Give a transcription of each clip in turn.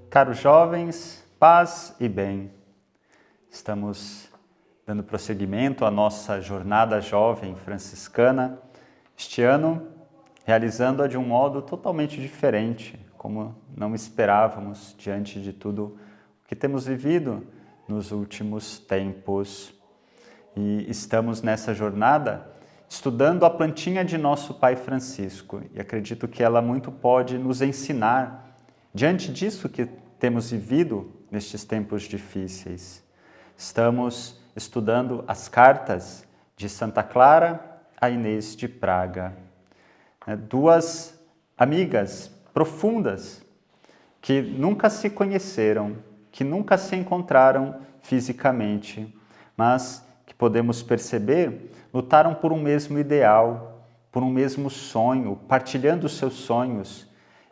Caros jovens, paz e bem. Estamos dando prosseguimento à nossa jornada jovem franciscana, este ano realizando-a de um modo totalmente diferente, como não esperávamos diante de tudo o que temos vivido nos últimos tempos. E estamos nessa jornada estudando a plantinha de nosso Pai Francisco e acredito que ela muito pode nos ensinar diante disso que temos vivido nestes tempos difíceis. Estamos estudando as cartas de Santa Clara a Inês de Praga. Duas amigas profundas que nunca se conheceram, que nunca se encontraram fisicamente, mas que podemos perceber lutaram por um mesmo ideal, por um mesmo sonho, partilhando seus sonhos.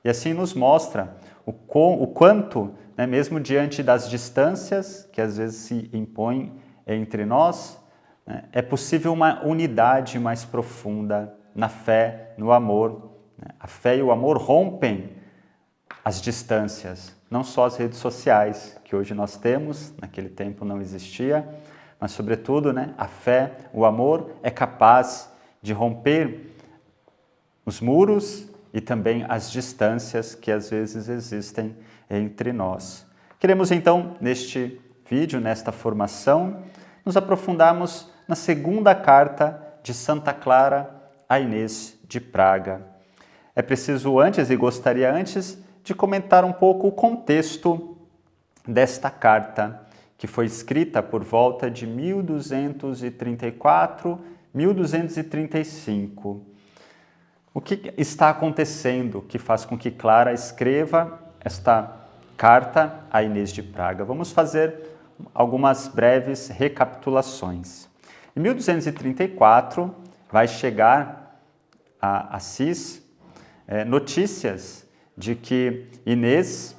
E assim nos mostra o quanto, mesmo diante das distâncias que às vezes se impõem entre nós, é possível uma unidade mais profunda na fé, no amor. A fé e o amor rompem as distâncias, não só as redes sociais, que hoje nós temos, naquele tempo não existia, mas sobretudo, a fé, o amor é capaz de romper os muros e também as distâncias que às vezes existem entre nós. Queremos então, neste vídeo, nesta formação, nos aprofundarmos na segunda carta de Santa Clara a Inês de Praga. É preciso antes, e gostaria antes, de comentar um pouco o contexto desta carta, que foi escrita por volta de 1234, 1235. O que está acontecendo que faz com que Clara escreva esta carta a Inês de Praga? Vamos fazer algumas breves recapitulações. Em 1234, vai chegar a Assis notícias de que Inês,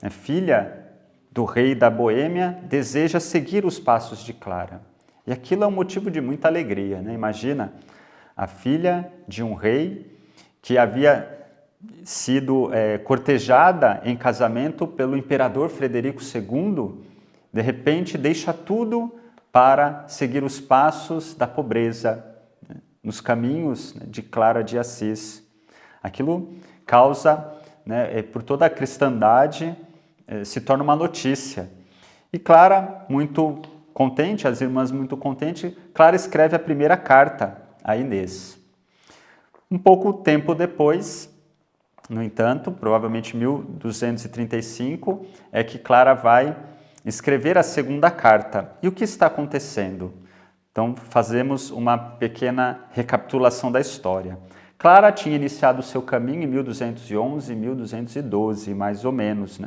filha do rei da Boêmia, deseja seguir os passos de Clara. E aquilo é um motivo de muita alegria, Imagina, a filha de um rei que havia sido cortejada em casamento pelo imperador Frederico II, de repente deixa tudo para seguir os passos da pobreza, nos caminhos de Clara de Assis. Aquilo causa, por toda a cristandade, se torna uma notícia. E Clara, muito contente, as irmãs muito contentes, Clara escreve a primeira carta a Inês. Um pouco tempo depois, no entanto, provavelmente 1235, é que Clara vai escrever a segunda carta. E o que está acontecendo? Então, fazemos uma pequena recapitulação da história. Clara tinha iniciado o seu caminho em 1211, 1212, mais ou menos,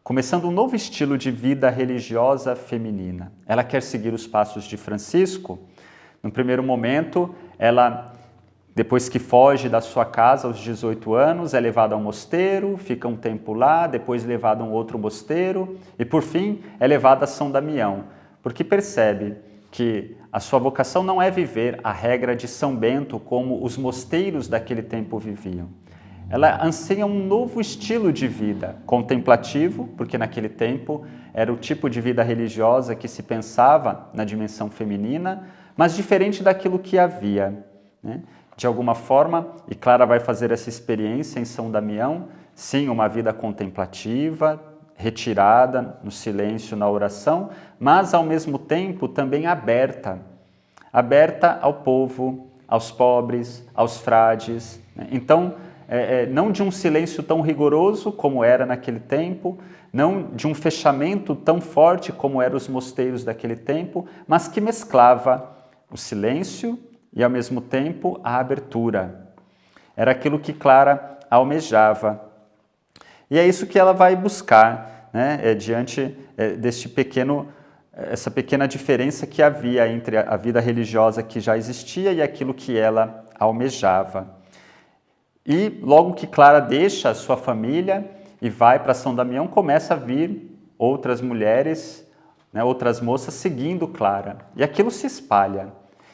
começando um novo estilo de vida religiosa feminina. Ela quer seguir os passos de Francisco. No primeiro momento, ela, depois que foge da sua casa aos 18 anos, é levada a um mosteiro, fica um tempo lá, depois levada a um outro mosteiro e, por fim, é levada a São Damião, porque percebe que a sua vocação não é viver a regra de São Bento como os mosteiros daquele tempo viviam. Ela anseia um novo estilo de vida, contemplativo, porque naquele tempo era o tipo de vida religiosa que se pensava na dimensão feminina, mas diferente daquilo que havia. De alguma forma, e Clara vai fazer essa experiência em São Damião, sim, uma vida contemplativa, retirada no silêncio, na oração, mas ao mesmo tempo também aberta ao povo, aos pobres, aos frades. Então, não de um silêncio tão rigoroso como era naquele tempo, não de um fechamento tão forte como eram os mosteiros daquele tempo, mas que mesclava o silêncio e ao mesmo tempo a abertura. Era aquilo que Clara almejava. E é isso que ela vai buscar, diante essa pequena diferença que havia entre a vida religiosa que já existia e aquilo que ela almejava. E logo que Clara deixa a sua família e vai para São Damião, começa a vir outras mulheres, outras moças seguindo Clara. E aquilo se espalha.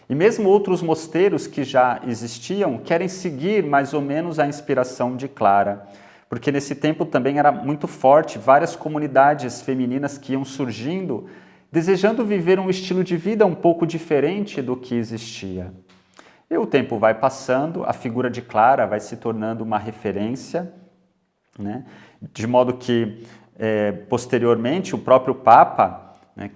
E mesmo outros mosteiros que já existiam querem seguir mais ou menos a inspiração de Clara, porque nesse tempo também era muito forte, várias comunidades femininas que iam surgindo, desejando viver um estilo de vida um pouco diferente do que existia. E o tempo vai passando, a figura de Clara vai se tornando uma referência, né? De modo que, posteriormente, o próprio Papa, né,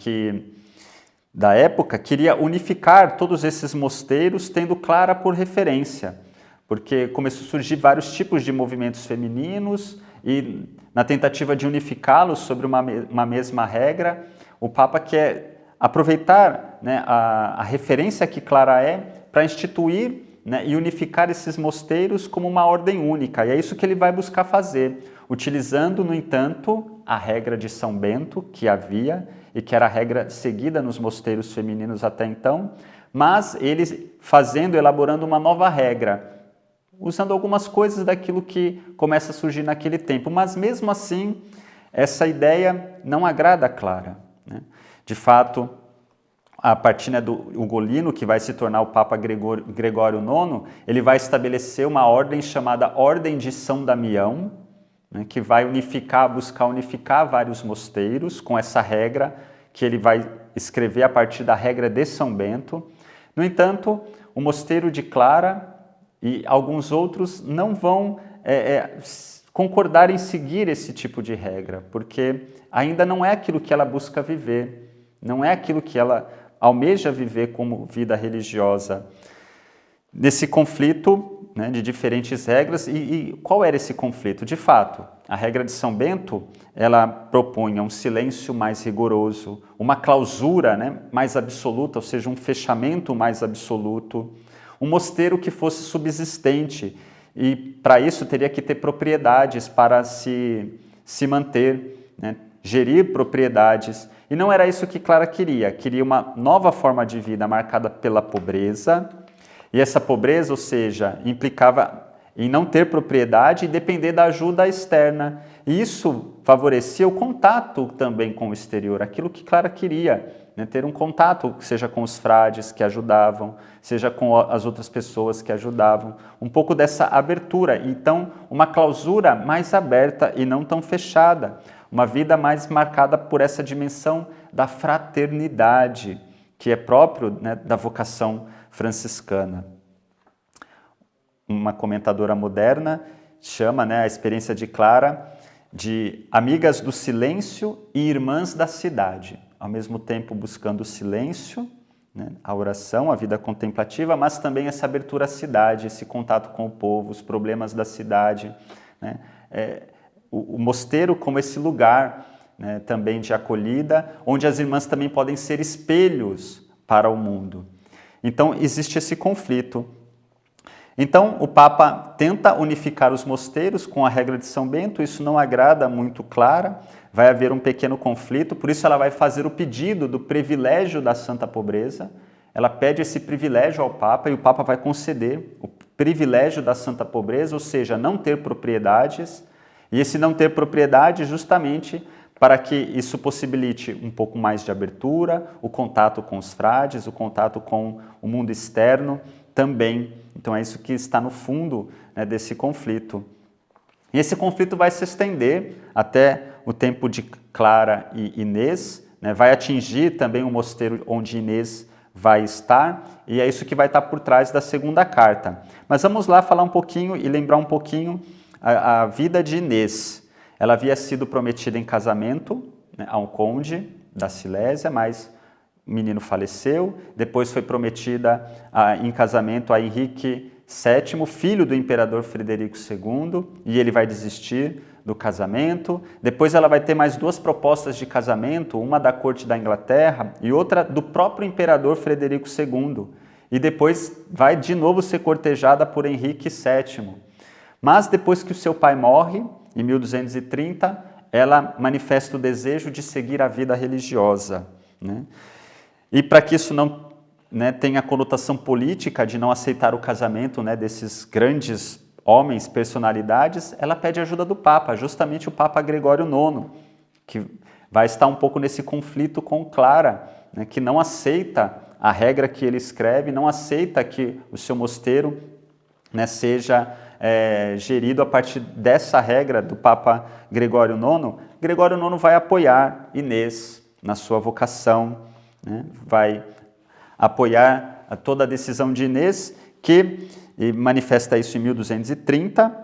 da época, queria unificar todos esses mosteiros, tendo Clara por referência, porque começou a surgir vários tipos de movimentos femininos e, na tentativa de unificá-los sobre uma mesma regra, o Papa quer aproveitar, né, a referência que Clara é para instituir, né, e unificar esses mosteiros como uma ordem única. E é isso que ele vai buscar fazer, utilizando, no entanto, a regra de São Bento, que havia e que era a regra seguida nos mosteiros femininos até então, mas ele elaborando uma nova regra, usando algumas coisas daquilo que começa a surgir naquele tempo. Mas mesmo assim, essa ideia não agrada a Clara, né? De fato, a partir, né, do Ugolino, que vai se tornar o Papa Gregório IX, ele vai estabelecer uma ordem chamada Ordem de São Damião, né, que vai buscar unificar vários mosteiros com essa regra que ele vai escrever a partir da regra de São Bento. No entanto, o mosteiro de Clara e alguns outros não vão concordar em seguir esse tipo de regra, porque ainda não é aquilo que ela busca viver, não é aquilo que ela almeja viver como vida religiosa. Nesse conflito, né, de diferentes regras, e qual era esse conflito? De fato, a regra de São Bento, ela propunha um silêncio mais rigoroso, uma clausura, né, mais absoluta, ou seja, um fechamento mais absoluto, um mosteiro que fosse subsistente, e para isso teria que ter propriedades para se manter, né, gerir propriedades. E não era isso que Clara queria uma nova forma de vida marcada pela pobreza, e essa pobreza, ou seja, implicava em não ter propriedade e depender da ajuda externa. E isso favorecia o contato também com o exterior, aquilo que Clara queria, né, ter um contato, seja com os frades que ajudavam, seja com as outras pessoas que ajudavam, um pouco dessa abertura. Então, uma clausura mais aberta e não tão fechada, uma vida mais marcada por essa dimensão da fraternidade, que é próprio, né, da vocação franciscana. Uma comentadora moderna chama, né, a experiência de Clara de amigas do silêncio e irmãs da cidade, ao mesmo tempo buscando o silêncio, né, a oração, a vida contemplativa, mas também essa abertura à cidade, esse contato com o povo, os problemas da cidade, né, o mosteiro como esse lugar, né, também de acolhida, onde as irmãs também podem ser espelhos para o mundo. Então, existe esse conflito. Então, o Papa tenta unificar os mosteiros com a regra de São Bento, isso não agrada muito Clara, vai haver um pequeno conflito, por isso ela vai fazer o pedido do privilégio da Santa Pobreza, ela pede esse privilégio ao Papa e o Papa vai conceder o privilégio da Santa Pobreza, ou seja, não ter propriedades, e esse não ter propriedade justamente para que isso possibilite um pouco mais de abertura, o contato com os frades, o contato com o mundo externo também. Então é isso que está no fundo, né, desse conflito. E esse conflito vai se estender até o tempo de Clara e Inês, né, vai atingir também o mosteiro onde Inês vai estar, e é isso que vai estar por trás da segunda carta. Mas vamos lá falar um pouquinho e lembrar um pouquinho a vida de Inês. Ela havia sido prometida em casamento, né, a um conde da Silésia, mas o menino faleceu. Depois foi prometida em casamento a Henrique VII, filho do imperador Frederico II, e ele vai desistir do casamento. Depois ela vai ter mais duas propostas de casamento, uma da corte da Inglaterra e outra do próprio imperador Frederico II. E depois vai de novo ser cortejada por Henrique VII. Mas depois que o seu pai morre, em 1230, ela manifesta o desejo de seguir a vida religiosa, né? E para que isso não, né, tenha conotação política de não aceitar o casamento, né, desses grandes homens, personalidades, ela pede ajuda do Papa, justamente o Papa Gregório IX, que vai estar um pouco nesse conflito com Clara, né, que não aceita a regra que ele escreve, não aceita que o seu mosteiro, né, seja gerido a partir dessa regra do Papa Gregório IX, Gregório IX vai apoiar Inês na sua vocação, né? Vai apoiar toda a decisão de Inês, que manifesta isso em 1230,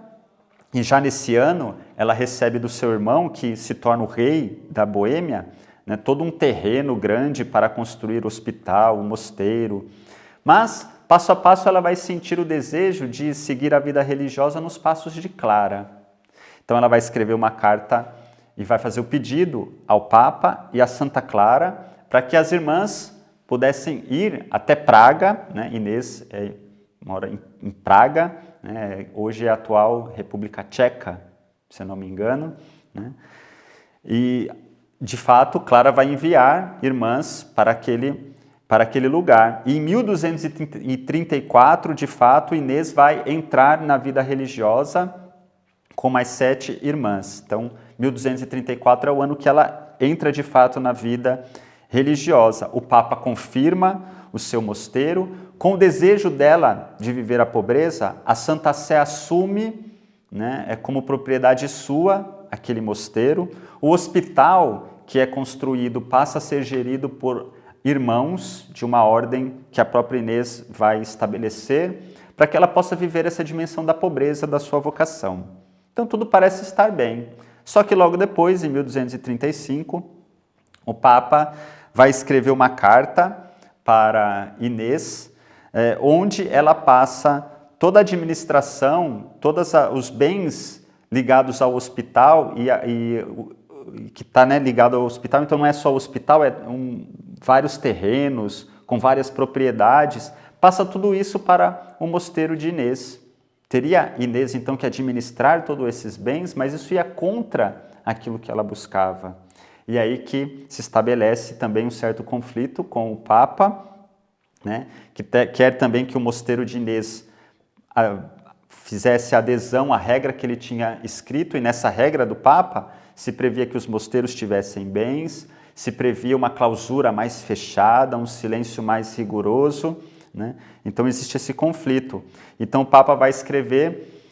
e já nesse ano ela recebe do seu irmão, que se torna o rei da Boêmia, né, todo um terreno grande para construir o hospital, o mosteiro. Mas, passo a passo, ela vai sentir o desejo de seguir a vida religiosa nos passos de Clara. Então ela vai escrever uma carta e vai fazer o pedido ao Papa e a Santa Clara para que as irmãs pudessem ir até Praga, né? Inês mora em Praga, né? Hoje é a atual República Tcheca, se eu não me engano, né? E, de fato, Clara vai enviar irmãs para aquele lugar. E em 1234, de fato, Inês vai entrar na vida religiosa com mais 7 irmãs. Então, 1234 é o ano que ela entra, de fato, na vida religiosa. O Papa confirma o seu mosteiro. Com o desejo dela de viver a pobreza, a Santa Sé assume, né, como propriedade sua aquele mosteiro. O hospital que é construído passa a ser gerido por irmãos de uma ordem que a própria Inês vai estabelecer, para que ela possa viver essa dimensão da pobreza da sua vocação. Então tudo parece estar bem. Só que logo depois, em 1235, o Papa vai escrever uma carta para Inês, onde ela passa toda a administração, todos os bens ligados ao hospital que está, né, ligado ao hospital. Então não é só o hospital, vários terrenos com várias propriedades. Passa tudo isso para o mosteiro de Inês. Teria Inês então que administrar todos esses bens, mas isso ia contra aquilo que ela buscava. E aí que se estabelece também um certo conflito com o Papa, né, que quer também que o mosteiro de Inês fizesse adesão à regra que ele tinha escrito, e nessa regra do Papa se previa que os mosteiros tivessem bens, se previa uma clausura mais fechada, um silêncio mais rigoroso, né? Então existe esse conflito. Então o Papa vai escrever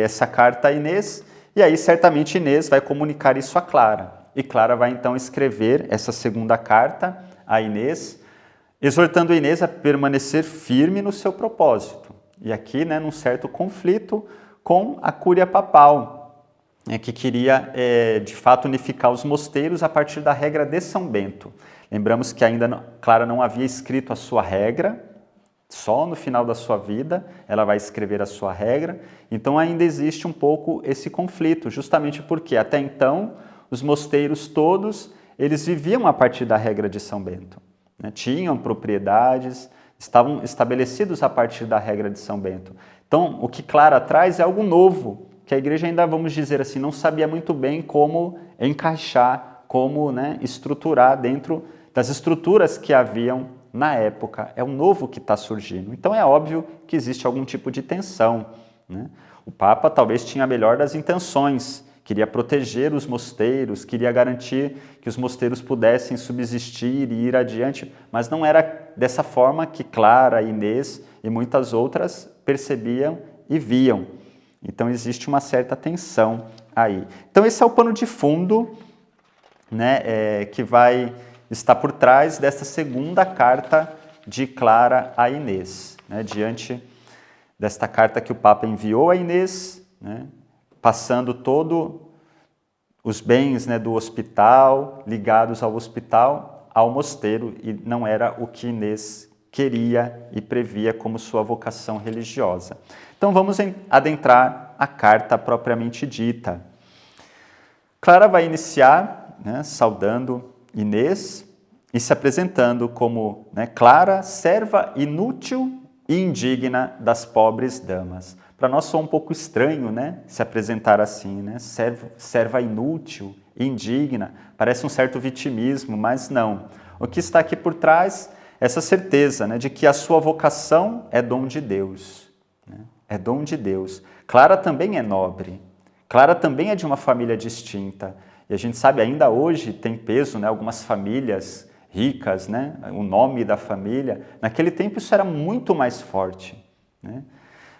essa carta a Inês, e aí certamente Inês vai comunicar isso a Clara. E Clara vai então escrever essa segunda carta a Inês, exortando Inês a permanecer firme no seu propósito. E aqui, né, num certo conflito com a Cúria Papal, que queria, de fato, unificar os mosteiros a partir da regra de São Bento. Lembramos que ainda Clara não havia escrito a sua regra, só no final da sua vida ela vai escrever a sua regra, então ainda existe um pouco esse conflito, justamente porque até então os mosteiros todos, eles viviam a partir da regra de São Bento, né? Tinham propriedades, estavam estabelecidos a partir da regra de São Bento. Então, o que Clara traz é algo novo, que a igreja ainda, vamos dizer assim, não sabia muito bem como encaixar, como, né, estruturar dentro das estruturas que haviam na época. É um novo que está surgindo. Então, é óbvio que existe algum tipo de tensão, né? O Papa talvez tinha a melhor das intenções, queria proteger os mosteiros, queria garantir que os mosteiros pudessem subsistir e ir adiante, mas não era dessa forma que Clara, Inês e muitas outras percebiam e viam. Então existe uma certa tensão aí. Então esse é o pano de fundo, né, que vai estar por trás dessa segunda carta de Clara a Inês, né, diante desta carta que o Papa enviou a Inês, né, passando todos os bens, né, do hospital, ligados ao hospital, ao mosteiro, e não era o que Inês queria e previa como sua vocação religiosa. Então vamos adentrar a carta propriamente dita. Clara vai iniciar, né, saudando Inês e se apresentando como, né, Clara, serva inútil e indigna das pobres damas. Para nós soa um pouco estranho, né, se apresentar assim, né? Serva inútil, indigna, parece um certo vitimismo, mas não. O que está aqui por trás é essa certeza, né, de que a sua vocação é dom de Deus, né? É dom de Deus. Clara também é nobre, Clara também é de uma família distinta, e a gente sabe ainda hoje tem peso, né, algumas famílias ricas, né, o nome da família. Naquele tempo isso era muito mais forte, né?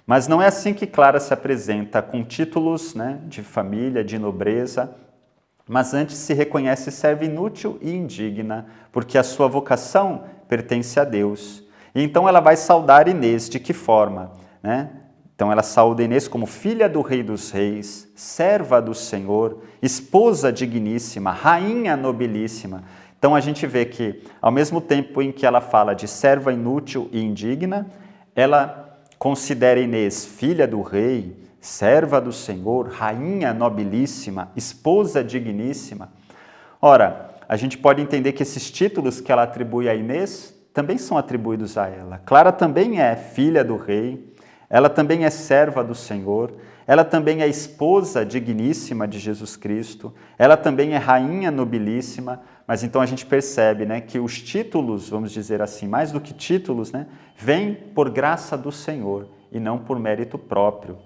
Mas não é assim que Clara se apresenta, com títulos, né, de família, de nobreza, mas antes se reconhece serva inútil e indigna, porque a sua vocação pertence a Deus. E então ela vai saudar Inês, de que forma? Né? Então ela saúda Inês como filha do Rei dos Reis, serva do Senhor, esposa digníssima, rainha nobilíssima. Então a gente vê que, ao mesmo tempo em que ela fala de serva inútil e indigna, ela considera Inês filha do rei, serva do Senhor, rainha nobilíssima, esposa digníssima. Ora, a gente pode entender que esses títulos que ela atribui a Inês também são atribuídos a ela. Clara também é filha do rei, ela também é serva do Senhor, ela também é esposa digníssima de Jesus Cristo, ela também é rainha nobilíssima, mas então a gente percebe, né, que os títulos, vamos dizer assim, mais do que títulos, né, vêm por graça do Senhor e não por mérito próprio.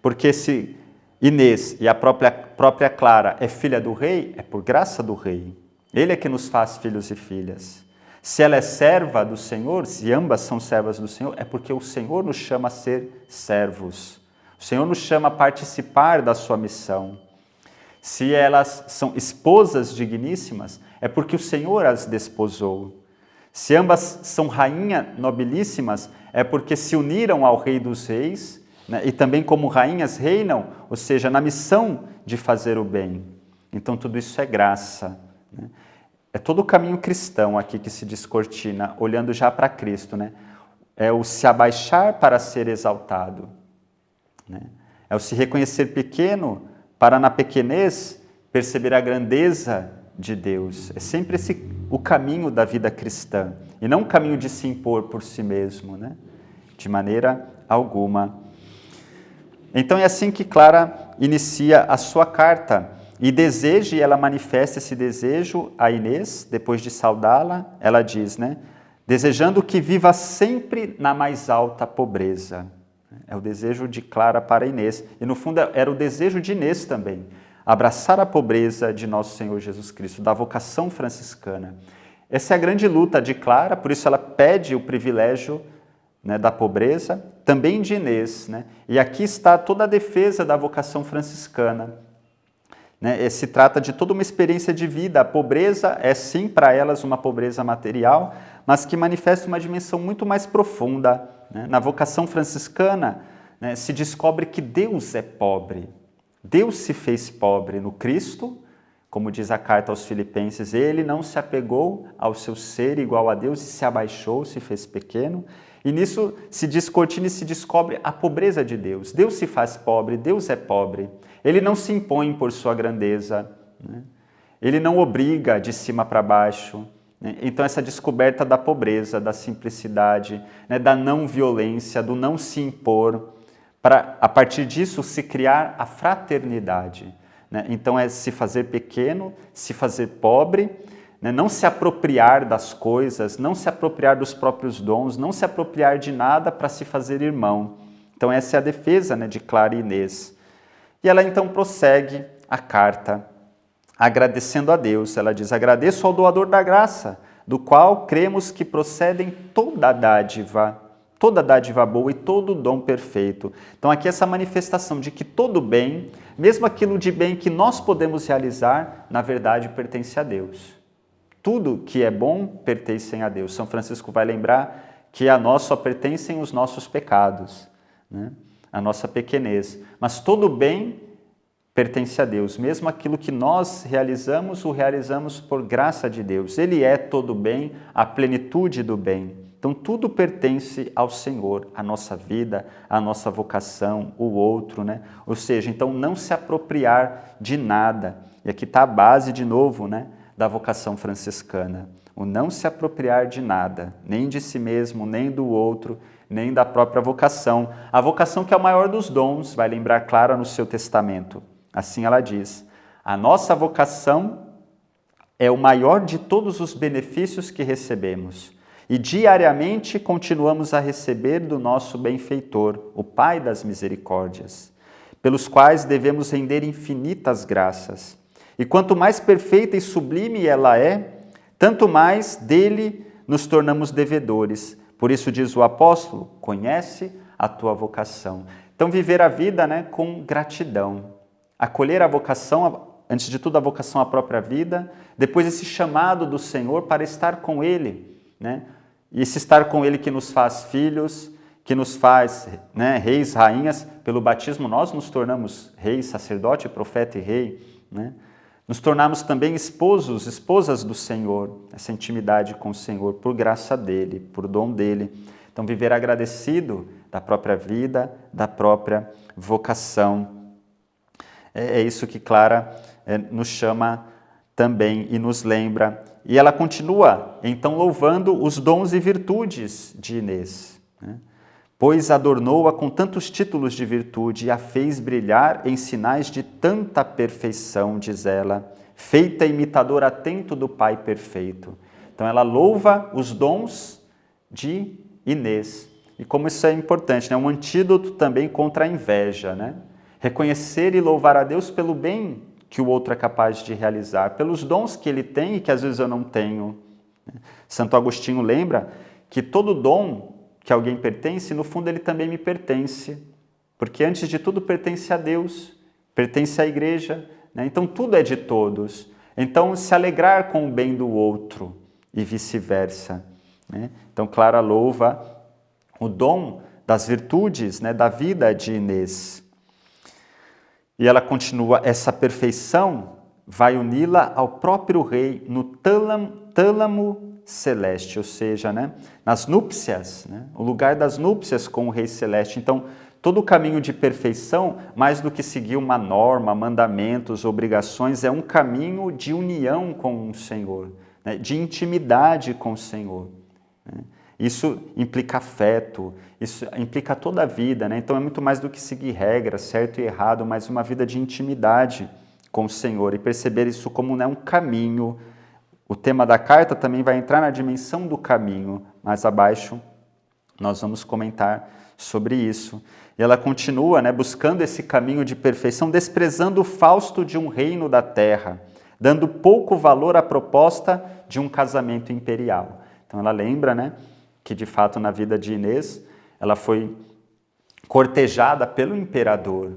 Porque se Inês e a própria Clara é filha do rei, é por graça do rei. Ele é que nos faz filhos e filhas. Se ela é serva do Senhor, se ambas são servas do Senhor, é porque o Senhor nos chama a ser servos. O Senhor nos chama a participar da sua missão. Se elas são esposas digníssimas, é porque o Senhor as desposou. Se ambas são rainhas nobilíssimas, é porque se uniram ao Rei dos Reis, né, e também como rainhas reinam, ou seja, na missão de fazer o bem. Então tudo isso é graça, né? É todo o caminho cristão aqui que se descortina, olhando já para Cristo, né? É o se abaixar para ser exaltado, né? É o se reconhecer pequeno para na pequenez perceber a grandeza de Deus. É sempre esse o caminho da vida cristã, e não o caminho de se impor por si mesmo, né? De maneira alguma. Então é assim que Clara inicia a sua carta, e deseja, e ela manifesta esse desejo a Inês, depois de saudá-la, ela diz, né? Desejando que viva sempre na mais alta pobreza. É o desejo de Clara para Inês. E no fundo era o desejo de Inês também, abraçar a pobreza de nosso Senhor Jesus Cristo, da vocação franciscana. Essa é a grande luta de Clara, por isso ela pede o privilégio, né, da pobreza, também de Inês, né? E aqui está toda a defesa da vocação franciscana. Né? Se trata de toda uma experiência de vida. A pobreza é sim para elas uma pobreza material, mas que manifesta uma dimensão muito mais profunda. Né? Na vocação franciscana, né, se descobre que Deus é pobre. Deus se fez pobre no Cristo, como diz a carta aos Filipenses, ele não se apegou ao seu ser igual a Deus e se abaixou, se fez pequeno. E nisso se descortina e se descobre a pobreza de Deus. Deus se faz pobre, Deus é pobre. Ele não se impõe por sua grandeza, né? Ele não obriga de cima para baixo, né? Então essa descoberta da pobreza, da simplicidade, né, da não violência, do não se impor, para a partir disso se criar a fraternidade, né? Então é se fazer pequeno, se fazer pobre, né? Não se apropriar das coisas, não se apropriar dos próprios dons, não se apropriar de nada para se fazer irmão. Então essa é a defesa, né, de Clara e Inês. E ela então prossegue a carta, agradecendo a Deus. Ela diz, agradeço ao doador da graça, do qual cremos que procedem toda dádiva boa e todo dom perfeito. Então aqui essa manifestação de que todo bem, mesmo aquilo de bem que nós podemos realizar, na verdade pertence a Deus. Tudo que é bom pertence a Deus. São Francisco vai lembrar que a nós só pertencem os nossos pecados, né? A nossa pequenez. Mas todo bem pertence a Deus. Mesmo aquilo que nós realizamos, o realizamos por graça de Deus. Ele é todo bem, a plenitude do bem. Então tudo pertence ao Senhor, a nossa vida, a nossa vocação, o outro, né? Ou seja, então não se apropriar de nada. E aqui está a base de novo, né, da vocação franciscana. O não se apropriar de nada, nem de si mesmo, nem do outro, nem da própria vocação. A vocação que é o maior dos dons, vai lembrar Clara no seu testamento. Assim ela diz, a nossa vocação é o maior de todos os benefícios que recebemos. E diariamente continuamos a receber do nosso benfeitor, o Pai das misericórdias, pelos quais devemos render infinitas graças. E quanto mais perfeita e sublime ela é, tanto mais dele nos tornamos devedores. Por isso diz o apóstolo, conhece a tua vocação. Então, viver a vida, né, com gratidão. Acolher a vocação, antes de tudo, a vocação à própria vida, depois esse chamado do Senhor para estar com Ele, né? E esse estar com Ele que nos faz filhos, que nos faz, né, reis, rainhas. Pelo batismo nós nos tornamos reis, sacerdote, profeta e rei, né? Nos tornamos também esposos, esposas do Senhor, essa intimidade com o Senhor, por graça dEle, por dom dEle. Então, viver agradecido da própria vida, da própria vocação. É isso que Clara nos chama também e nos lembra. E ela continua, então, louvando os dons e virtudes de Inês, né? Pois adornou-a com tantos títulos de virtude e a fez brilhar em sinais de tanta perfeição, diz ela, feita imitadora atento do Pai perfeito. Então, ela louva os dons de Inês. E como isso é importante, né? Um antídoto também contra a inveja, né? Reconhecer e louvar a Deus pelo bem que o outro é capaz de realizar, pelos dons que ele tem e que às vezes eu não tenho. Santo Agostinho lembra que todo dom que alguém pertence, no fundo ele também me pertence, porque antes de tudo pertence a Deus, pertence à igreja, né? Então tudo é de todos. Então se alegrar com o bem do outro e vice-versa, né? Então Clara louva o dom das virtudes, né, da vida de Inês. E ela continua, essa perfeição vai uni-la ao próprio rei no tálamo celeste, ou seja, né, nas núpcias, né, o lugar das núpcias com o Rei Celeste. Então, todo o caminho de perfeição, mais do que seguir uma norma, mandamentos, obrigações, é um caminho de união com o Senhor, né, de intimidade com o Senhor, né. Isso implica afeto, isso implica toda a vida, né? Então é muito mais do que seguir regras, certo e errado, mas uma vida de intimidade com o Senhor e perceber isso como, né, um caminho. O tema da carta também vai entrar na dimensão do caminho. Mais abaixo nós vamos comentar sobre isso. E ela continua, né, buscando esse caminho de perfeição, desprezando o fausto de um reino da terra, dando pouco valor à proposta de um casamento imperial. Então ela lembra, né, que de fato na vida de Inês ela foi cortejada pelo imperador,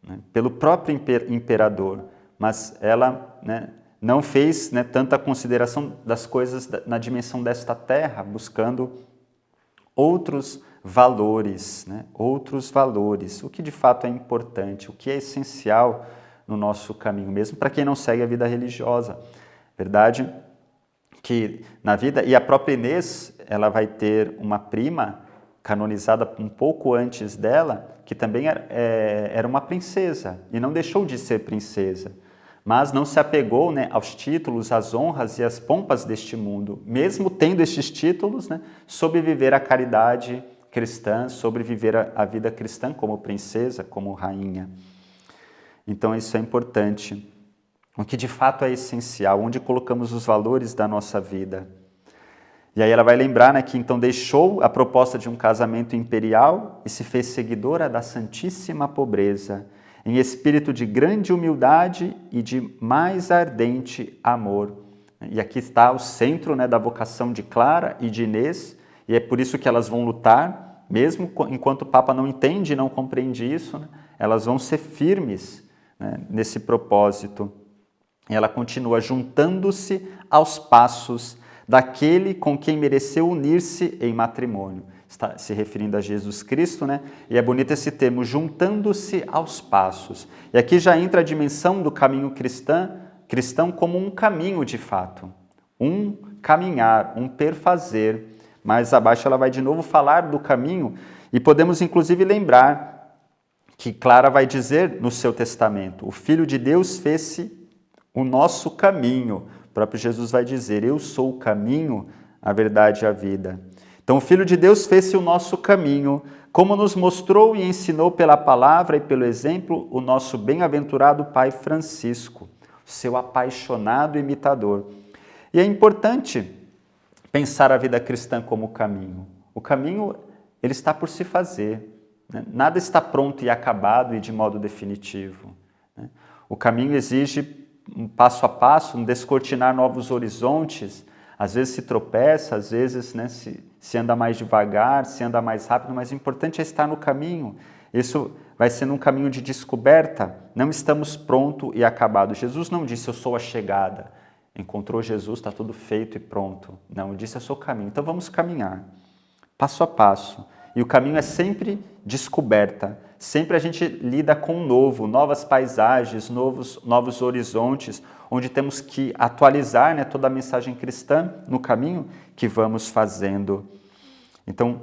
né, pelo próprio imperador, mas ela, né, não fez, né, tanta consideração das coisas na dimensão desta terra, buscando outros valores, né, outros valores, o que de fato é importante, o que é essencial no nosso caminho, mesmo para quem não segue a vida religiosa. Verdade que na vida, e a própria Inês, ela vai ter uma prima canonizada um pouco antes dela, que também era uma princesa, e não deixou de ser princesa, mas não se apegou, né, aos títulos, às honras e às pompas deste mundo, mesmo tendo estes títulos, né, sobre viver a caridade cristã, sobre viver a vida cristã como princesa, como rainha. Então isso é importante. O que de fato é essencial, onde colocamos os valores da nossa vida. E aí ela vai lembrar, né, que então deixou a proposta de um casamento imperial e se fez seguidora da Santíssima Pobreza, em espírito de grande humildade e de mais ardente amor. E aqui está o centro, né, da vocação de Clara e de Inês, e é por isso que elas vão lutar, mesmo enquanto o Papa não entende e não compreende isso, né, elas vão ser firmes, né, nesse propósito. E ela continua juntando-se aos passos daquele com quem mereceu unir-se em matrimônio. Está se referindo a Jesus Cristo, né? E é bonito esse termo, juntando-se aos passos. E aqui já entra a dimensão do caminho cristão como um caminho de fato, um caminhar, um perfazer. Mais abaixo ela vai de novo falar do caminho e podemos inclusive lembrar que Clara vai dizer no seu testamento, o Filho de Deus fez-se o nosso caminho. O próprio Jesus vai dizer, eu sou o caminho, a verdade e a vida. Então o Filho de Deus fez-se o nosso caminho, como nos mostrou e ensinou pela palavra e pelo exemplo o nosso bem-aventurado Pai Francisco, seu apaixonado imitador. E é importante pensar a vida cristã como caminho. O caminho, ele está por se fazer, né? Nada está pronto e acabado e de modo definitivo, né? O caminho exige um passo a passo, um descortinar novos horizontes, Às vezes se tropeça, às vezes, né, se anda mais devagar, se anda mais rápido, mas o importante é estar no caminho. Isso vai sendo um caminho de descoberta. Não estamos pronto e acabado. Jesus não disse, eu sou a chegada. Encontrou Jesus, está tudo feito e pronto. Não, ele disse, eu sou o caminho. Então vamos caminhar, passo a passo. E o caminho é sempre descoberta. Sempre a gente lida com o novo, novas paisagens, novos horizontes, onde temos que atualizar, né, toda a mensagem cristã no caminho que vamos fazendo. Então,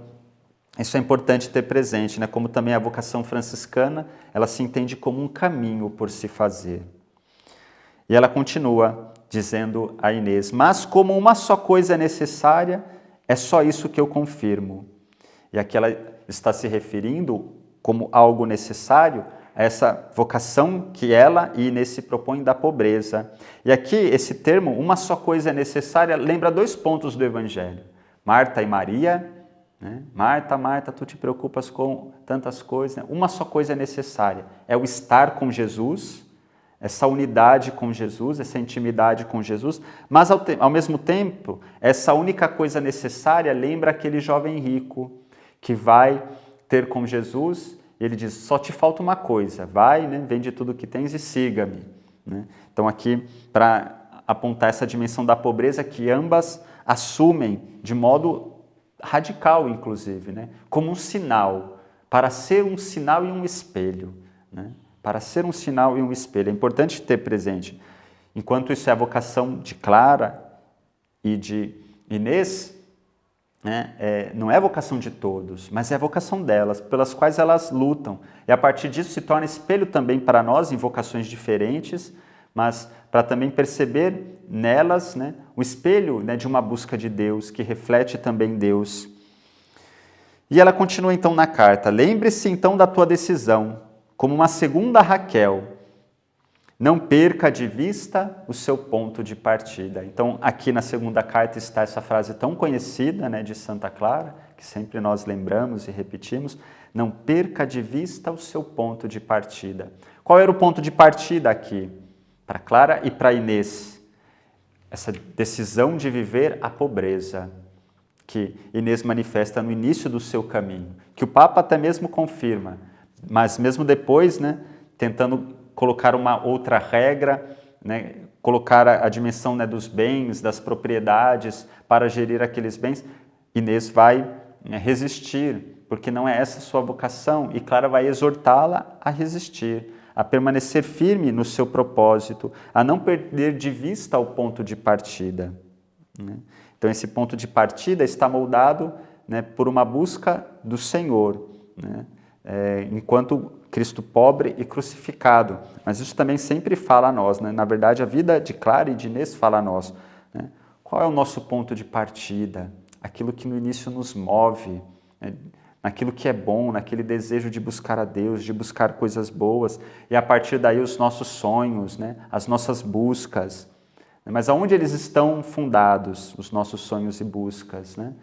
isso é importante ter presente, né? Como também a vocação franciscana, ela se entende como um caminho por se fazer. E ela continua dizendo a Inês, mas como uma só coisa é necessária, é só isso que eu confirmo. E aqui ela está se referindo como algo necessário a essa vocação que ela e Inês se propõem da pobreza. E aqui esse termo, uma só coisa é necessária, lembra 2 pontos do Evangelho. Marta e Maria, né? Marta, Marta, tu te preocupas com tantas coisas. Né? Uma só coisa é necessária, é o estar com Jesus, essa unidade com Jesus, essa intimidade com Jesus, mas ao mesmo tempo, essa única coisa necessária lembra aquele jovem rico que vai ter com Jesus, e ele diz, só te falta uma coisa, vai, né, vende tudo que tens e siga-me. Né? Então aqui, para apontar essa dimensão da pobreza que ambas assumem de modo radical, inclusive, né? Como um sinal, para ser um sinal e um espelho. Né? Para ser um sinal e um espelho. É importante ter presente. Enquanto isso é a vocação de Clara e de Inês, né? Não é a vocação de todos, mas é a vocação delas, pelas quais elas lutam. E a partir disso se torna espelho também para nós, em vocações diferentes, mas para também perceber nelas, né, o espelho, né, de uma busca de Deus, que reflete também Deus. E ela continua então na carta, lembre-se então da tua decisão, como uma segunda Raquel, não perca de vista o seu ponto de partida. Então aqui na segunda carta está essa frase tão conhecida, né, de Santa Clara, que sempre nós lembramos e repetimos, não perca de vista o seu ponto de partida. Qual era o ponto de partida aqui? Para Clara e para Inês, essa decisão de viver a pobreza, que Inês manifesta no início do seu caminho, que o Papa até mesmo confirma, mas mesmo depois, né, tentando colocar uma outra regra, né, colocar a dimensão, né, dos bens, das propriedades para gerir aqueles bens, Inês vai, né, resistir, porque não é essa a sua vocação, e Clara vai exortá-la a resistir, a permanecer firme no seu propósito, a não perder de vista o ponto de partida. Né? Então, esse ponto de partida está moldado, né, por uma busca do Senhor, né? Enquanto Cristo pobre e crucificado. Mas isso também sempre fala a nós. Né? Na verdade, a vida de Clara e de Inês fala a nós. Né? Qual é o nosso ponto de partida? Aquilo que no início nos move, né? Naquilo que é bom, naquele desejo de buscar a Deus, de buscar coisas boas, e a partir daí os nossos sonhos, né? As nossas buscas. Mas aonde eles estão fundados, os nossos sonhos e buscas? Né?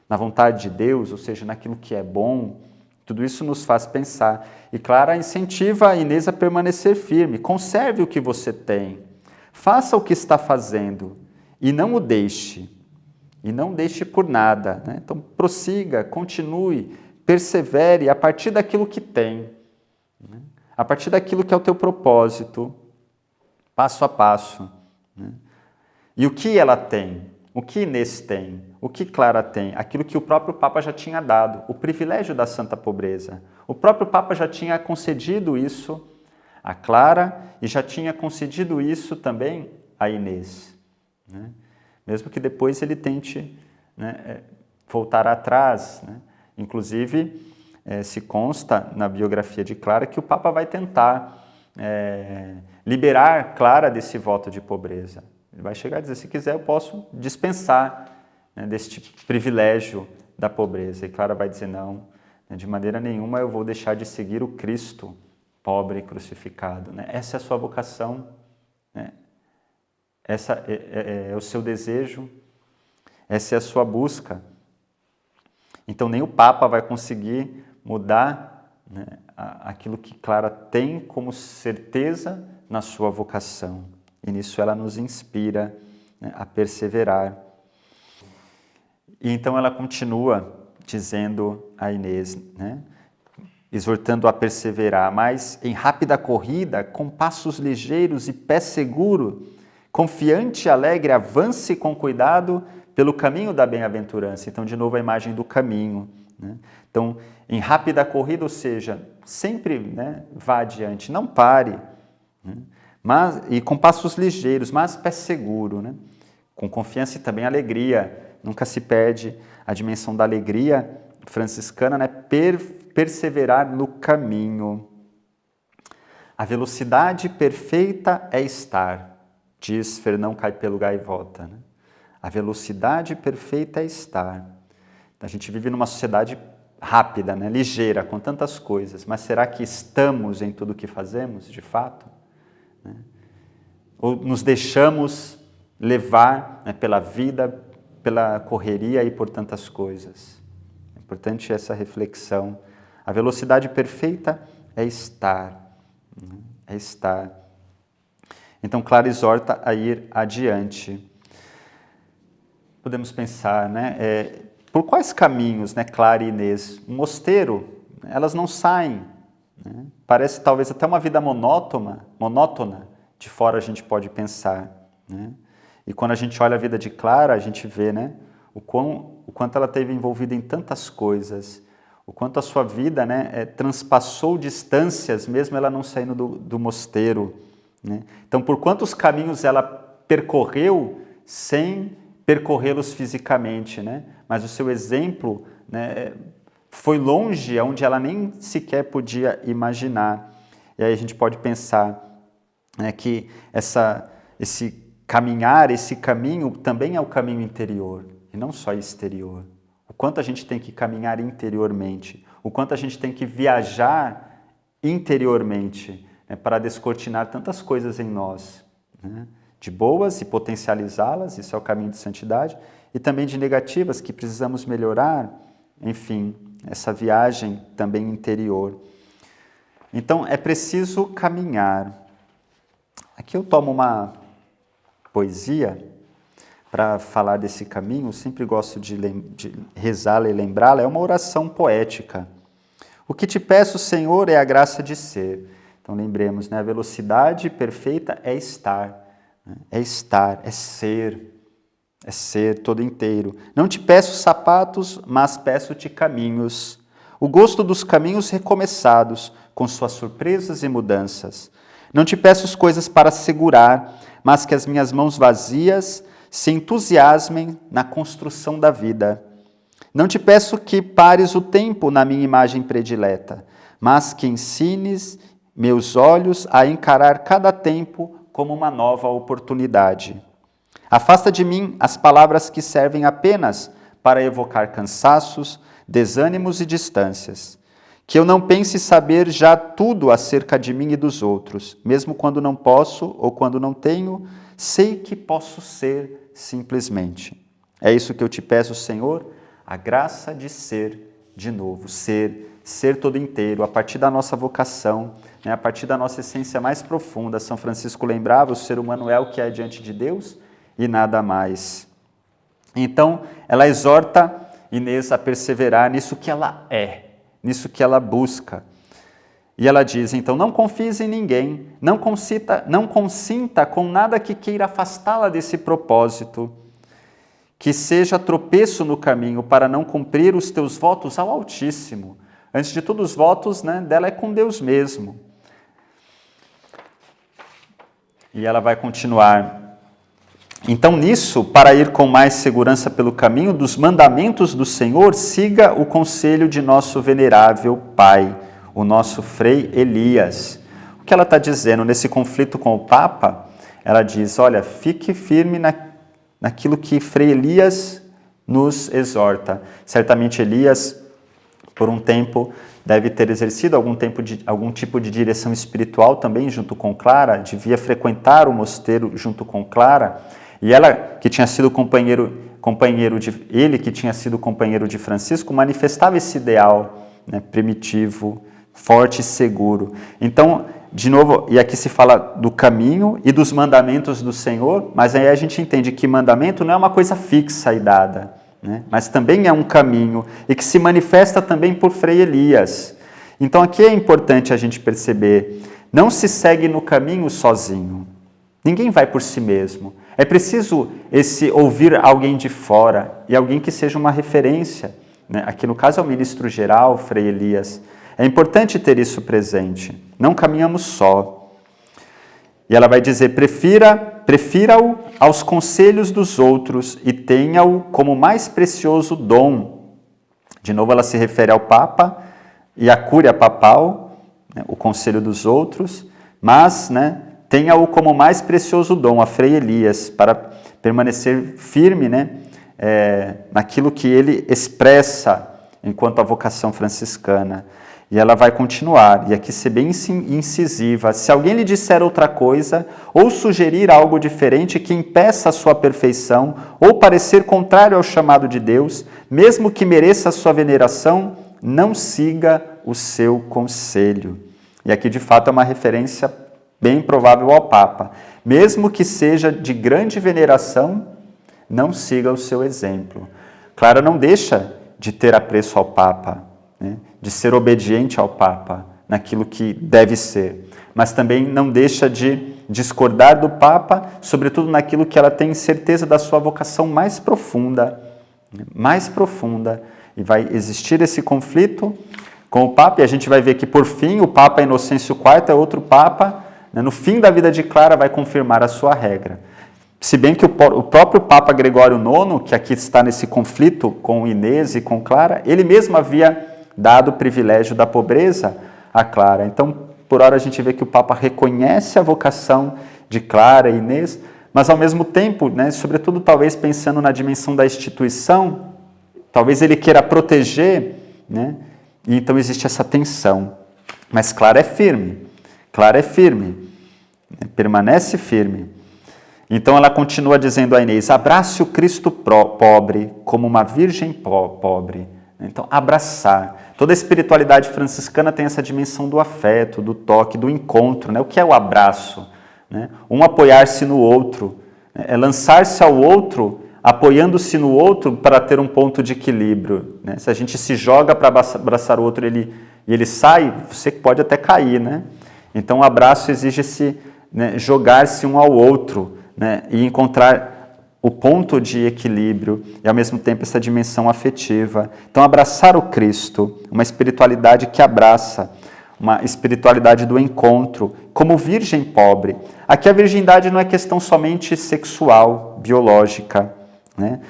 Na vontade de Deus, ou seja, naquilo que é bom, tudo isso nos faz pensar. E Clara incentiva a Inês a permanecer firme, conserve o que você tem, faça o que está fazendo, e não o deixe, e não deixe por nada. Né? Então prossiga, continue, persevere a partir daquilo que tem, né? A partir daquilo que é o teu propósito, passo a passo. Né? E o que ela tem? O que Inês tem? O que Clara tem? Aquilo que o próprio Papa já tinha dado, o privilégio da santa pobreza. O próprio Papa já tinha concedido isso a Clara e já tinha concedido isso também a Inês. Né? Mesmo que depois ele tente, né, voltar atrás, né? Inclusive, se consta na biografia de Clara que o Papa vai tentar liberar Clara desse voto de pobreza. Ele vai chegar e dizer, se quiser eu posso dispensar, né, deste privilégio da pobreza. E Clara vai dizer, não, né, de maneira nenhuma eu vou deixar de seguir o Cristo pobre e crucificado. Né? Essa é a sua vocação, né? Essa é o seu desejo, essa é a sua busca. Então nem o Papa vai conseguir mudar, né, aquilo que Clara tem como certeza na sua vocação. E nisso ela nos inspira, né, a perseverar. E então ela continua dizendo a Inês, né? Exortando a perseverar, mas em rápida corrida, com passos ligeiros e pé seguro, confiante e alegre, avance com cuidado pelo caminho da bem-aventurança. Então, de novo, a imagem do caminho, né? Então, em rápida corrida, ou seja, sempre, né, vá adiante, não pare, né? E com passos ligeiros, mas pé seguro, né? Com confiança e também alegria. Nunca se perde a dimensão da alegria franciscana, né? Perseverar no caminho. A velocidade perfeita é estar, diz Fernão Caipelo Gaivota, né? A velocidade perfeita é estar. A gente vive numa sociedade rápida, né? Ligeira, com tantas coisas, mas será que estamos em tudo o que fazemos, de fato? Né? Ou nos deixamos levar, né, pela vida, pela correria e por tantas coisas? É importante essa reflexão. A velocidade perfeita é estar, né? É estar. Então, Clara exorta a ir adiante. Podemos pensar, né? Por quais caminhos, né, Clara e Inês? O mosteiro, elas não saem, né? Parece talvez até uma vida monótona, de fora a gente pode pensar, né? E quando a gente olha a vida de Clara, a gente vê, né, o quanto ela esteve envolvida em tantas coisas, o quanto a sua vida, né, transpassou distâncias, mesmo ela não saindo do mosteiro, né? Então, por quantos caminhos ela percorreu sem percorrê-los fisicamente, né? Mas o seu exemplo, né, foi longe, onde ela nem sequer podia imaginar. E aí a gente pode pensar, né, que esse caminhar, esse caminho também é o caminho interior, e não só exterior. O quanto a gente tem que caminhar interiormente, o quanto a gente tem que viajar interiormente, né, para descortinar tantas coisas em nós, né? De boas e potencializá-las, isso é o caminho de santidade, e também de negativas que precisamos melhorar, enfim, essa viagem também interior. Então, é preciso caminhar. Aqui eu tomo uma poesia para falar desse caminho, eu sempre gosto de rezá-la e lembrá-la, é uma oração poética. O que te peço, Senhor, é a graça de ser. Então, lembremos, né? A velocidade perfeita é estar, é ser todo inteiro. Não te peço sapatos, mas peço-te caminhos. O gosto dos caminhos recomeçados, com suas surpresas e mudanças. Não te peço coisas para segurar, mas que as minhas mãos vazias se entusiasmem na construção da vida. Não te peço que pares o tempo na minha imagem predileta, mas que ensines meus olhos a encarar cada tempo como uma nova oportunidade. Afasta de mim as palavras que servem apenas para evocar cansaços, desânimos e distâncias. Que eu não pense saber já tudo acerca de mim e dos outros, mesmo quando não posso ou quando não tenho, sei que posso ser simplesmente. É isso que eu te peço, Senhor, a graça de ser de novo, ser todo inteiro, a partir da nossa vocação, né, a partir da nossa essência mais profunda. São Francisco lembrava, o ser humano é o que é diante de Deus e nada mais. Então, ela exorta Inês a perseverar nisso que ela é, nisso que ela busca. E ela diz, então, não confies em ninguém, não consinta com nada que queira afastá-la desse propósito, que seja tropeço no caminho para não cumprir os teus votos ao Altíssimo. Antes de tudo, os votos, né, dela é com Deus mesmo. E ela vai continuar. Então, nisso, para ir com mais segurança pelo caminho dos mandamentos do Senhor, siga o conselho de nosso venerável Pai, o nosso Frei Elias. O que ela está dizendo nesse conflito com o Papa? Ela diz, olha, fique firme naquilo que Frei Elias nos exorta. Certamente Elias, por um tempo, deve ter exercido algum tipo de direção espiritual também junto com Clara, devia frequentar o mosteiro junto com Clara, e ela, que tinha sido ele que tinha sido companheiro de Francisco, manifestava esse ideal, né, primitivo, forte e seguro. Então, de novo, e aqui se fala do caminho e dos mandamentos do Senhor, mas aí a gente entende que mandamento não é uma coisa fixa e dada, né? Mas também é um caminho e que se manifesta também por Frei Elias. Então aqui é importante a gente perceber, não se segue no caminho sozinho. Ninguém vai por si mesmo. É preciso ouvir alguém de fora e alguém que seja uma referência, né? Aqui no caso é o ministro geral, Frei Elias. É importante ter isso presente. Não caminhamos só. E ela vai dizer, prefira-o aos conselhos dos outros e tenha-o como mais precioso dom. De novo ela se refere ao Papa e à cúria papal, né? O conselho dos outros, mas, né, tenha-o como mais precioso dom, a Frei Elias, para permanecer firme, né, naquilo que ele expressa enquanto a vocação franciscana. E ela vai continuar, e aqui ser bem incisiva. Se alguém lhe disser outra coisa, ou sugerir algo diferente que impeça a sua perfeição, ou parecer contrário ao chamado de Deus, mesmo que mereça a sua veneração, não siga o seu conselho. E aqui, de fato, é uma referência bem provável ao Papa. Mesmo que seja de grande veneração, não siga o seu exemplo. Clara não deixa de ter apreço ao Papa, né? De ser obediente ao Papa, naquilo que deve ser. Mas também não deixa de discordar do Papa, sobretudo naquilo que ela tem certeza da sua vocação mais profunda, e vai existir esse conflito com o Papa, e a gente vai ver que, por fim, o Papa Inocêncio IV é outro Papa, né? No fim da vida de Clara vai confirmar a sua regra. Se bem que o próprio Papa Gregório IX, que aqui está nesse conflito com Inês e com Clara, ele mesmo havia dado o privilégio da pobreza a Clara. Então, por hora a gente vê que o Papa reconhece a vocação de Clara e Inês, mas ao mesmo tempo, né, sobretudo talvez pensando na dimensão da instituição, talvez ele queira proteger, né, e então existe essa tensão. Mas Clara é firme, permanece firme. Então ela continua dizendo a Inês, abrace o Cristo pobre como uma virgem pobre. Então, abraçar. Toda a espiritualidade franciscana tem essa dimensão do afeto, do toque, do encontro, né? O que é o abraço? Né? Um apoiar-se no outro, né? É lançar-se ao outro, apoiando-se no outro para ter um ponto de equilíbrio. Né? Se a gente se joga para abraçar o outro e ele sai, você pode até cair. Né? Então, o abraço exige-se, né, jogar-se um ao outro, né, e encontrar o ponto de equilíbrio e, ao mesmo tempo, essa dimensão afetiva. Então, abraçar o Cristo, uma espiritualidade que abraça, uma espiritualidade do encontro, como virgem pobre. Aqui a virgindade não é questão somente sexual, biológica. Né?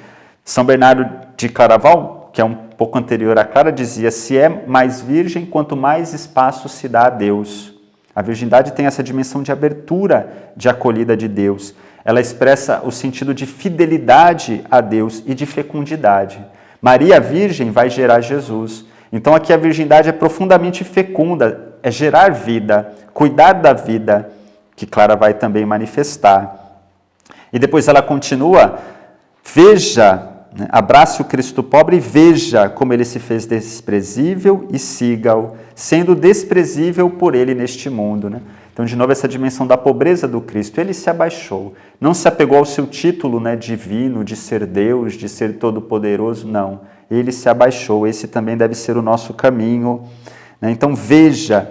São Bernardo de Claraval, que é um pouco anterior a Clara, dizia, se é mais virgem, quanto mais espaço se dá a Deus. A virgindade tem essa dimensão de abertura, de acolhida de Deus. Ela expressa o sentido de fidelidade a Deus e de fecundidade. Maria Virgem vai gerar Jesus. Então aqui a virgindade é profundamente fecunda, é gerar vida, cuidar da vida, que Clara vai também manifestar. E depois ela continua, veja, né, abrace o Cristo pobre e veja como ele se fez desprezível e siga-o, sendo desprezível por ele neste mundo. Né? Então, de novo, essa dimensão da pobreza do Cristo. Ele se abaixou, não se apegou ao seu título, né, divino, de ser Deus, de ser todo-poderoso, não. Ele se abaixou, esse também deve ser o nosso caminho. Né? Então, veja,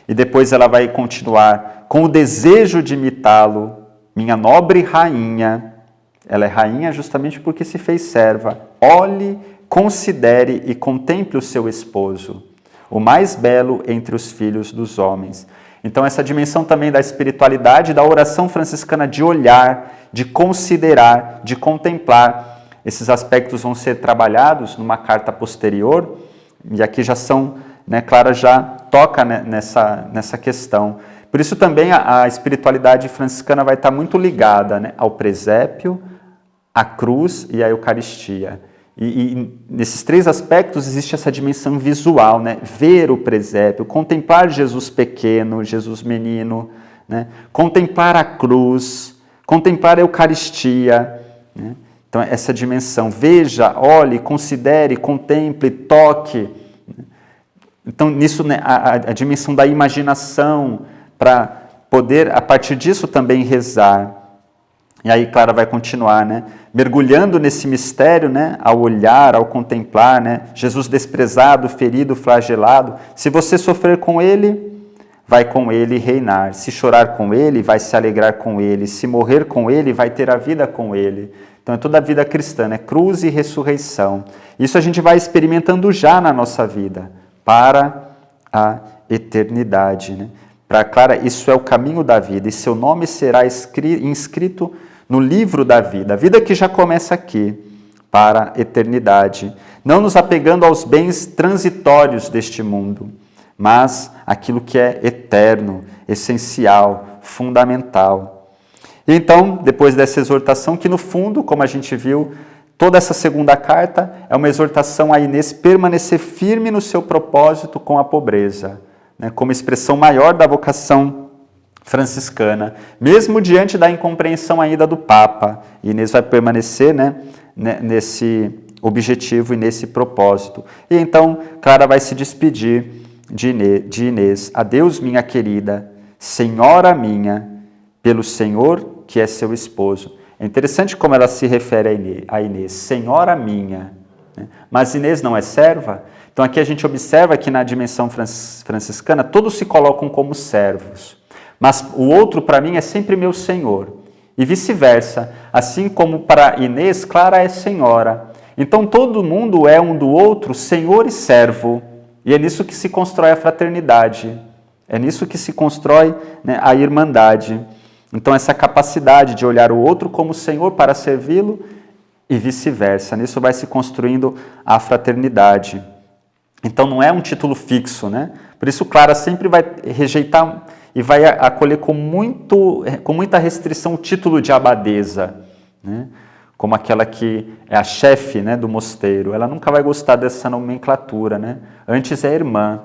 e depois ela vai continuar, com o desejo de imitá-lo, minha nobre rainha, ela é rainha justamente porque se fez serva, olhe, considere e contemple o seu esposo, o mais belo entre os filhos dos homens. Então, essa dimensão também da espiritualidade, da oração franciscana de olhar, de considerar, de contemplar. Esses aspectos vão ser trabalhados numa carta posterior, e aqui já são, né, Clara já toca, né, nessa questão. Por isso também a espiritualidade franciscana vai estar muito ligada, né, ao presépio, à cruz e à Eucaristia. E nesses três aspectos existe essa dimensão visual, né? Ver o presépio, contemplar Jesus pequeno, Jesus menino, né? Contemplar a cruz, contemplar a Eucaristia. Né? Então, essa dimensão, veja, olhe, considere, contemple, toque. Então, nisso, né, a dimensão da imaginação, para poder, a partir disso, também rezar. E aí Clara vai continuar, né? Mergulhando nesse mistério, né? Ao olhar, ao contemplar, né? Jesus desprezado, ferido, flagelado. Se você sofrer com ele, vai com ele reinar. Se chorar com ele, vai se alegrar com ele. Se morrer com ele, vai ter a vida com ele. Então é toda a vida cristã, né? Cruz e ressurreição. Isso a gente vai experimentando já na nossa vida, para a eternidade, né? Para Clara, isso é o caminho da vida, e seu nome será inscrito no livro da vida, a vida que já começa aqui, para a eternidade. Não nos apegando aos bens transitórios deste mundo, mas aquilo que é eterno, essencial, fundamental. E então, depois dessa exortação, que no fundo, como a gente viu, toda essa segunda carta é uma exortação a Inês permanecer firme no seu propósito com a pobreza, né, como expressão maior da vocação franciscana, mesmo diante da incompreensão ainda do Papa. Inês vai permanecer, né, nesse objetivo e nesse propósito. E então, Clara vai se despedir de Inês. Adeus, minha querida, senhora minha, pelo Senhor que é seu esposo. É interessante como ela se refere a Inês, senhora minha. Né? Mas Inês não é serva? Então aqui a gente observa que na dimensão franciscana todos se colocam como servos. Mas o outro para mim é sempre meu senhor. E vice-versa, assim como para Inês, Clara é senhora. Então todo mundo é um do outro senhor e servo. E é nisso que se constrói a fraternidade. É nisso que se constrói, né, a irmandade. Então essa capacidade de olhar o outro como senhor para servi-lo e vice-versa. Nisso vai se construindo a fraternidade. Então não é um título fixo, né? Por isso Clara sempre vai rejeitar e vai acolher com muita restrição o título de abadesa, né? Como aquela que é a chefe, né, do mosteiro. Ela nunca vai gostar dessa nomenclatura, né? Antes é irmã,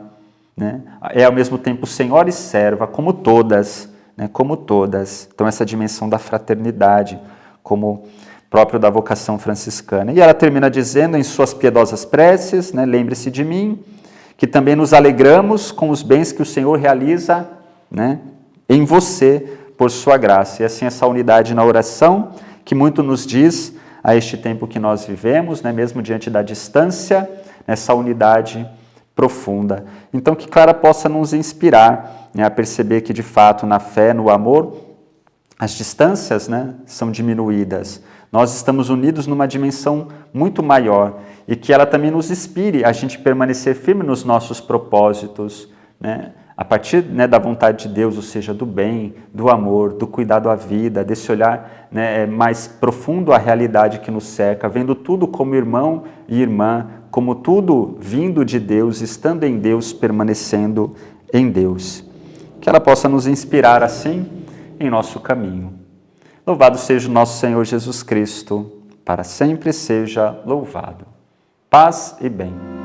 né? É ao mesmo tempo senhora e serva, como todas, né? Como todas. Então essa dimensão da fraternidade, como próprio da vocação franciscana. E ela termina dizendo em suas piedosas preces, né, lembre-se de mim, que também nos alegramos com os bens que o Senhor realiza, né, em você, por sua graça. E assim essa unidade na oração, que muito nos diz a este tempo que nós vivemos, né, mesmo diante da distância, essa unidade profunda. Então que Clara possa nos inspirar, né, a perceber que de fato na fé, no amor, as distâncias, né, são diminuídas. Nós estamos unidos numa dimensão muito maior e que ela também nos inspire a gente permanecer firme nos nossos propósitos, né? A partir, né, da vontade de Deus, ou seja, do bem, do amor, do cuidado à vida, desse olhar, né, mais profundo à realidade que nos cerca, vendo tudo como irmão e irmã, como tudo vindo de Deus, estando em Deus, permanecendo em Deus. Que ela possa nos inspirar assim em nosso caminho. Louvado seja o nosso Senhor Jesus Cristo, para sempre seja louvado. Paz e bem.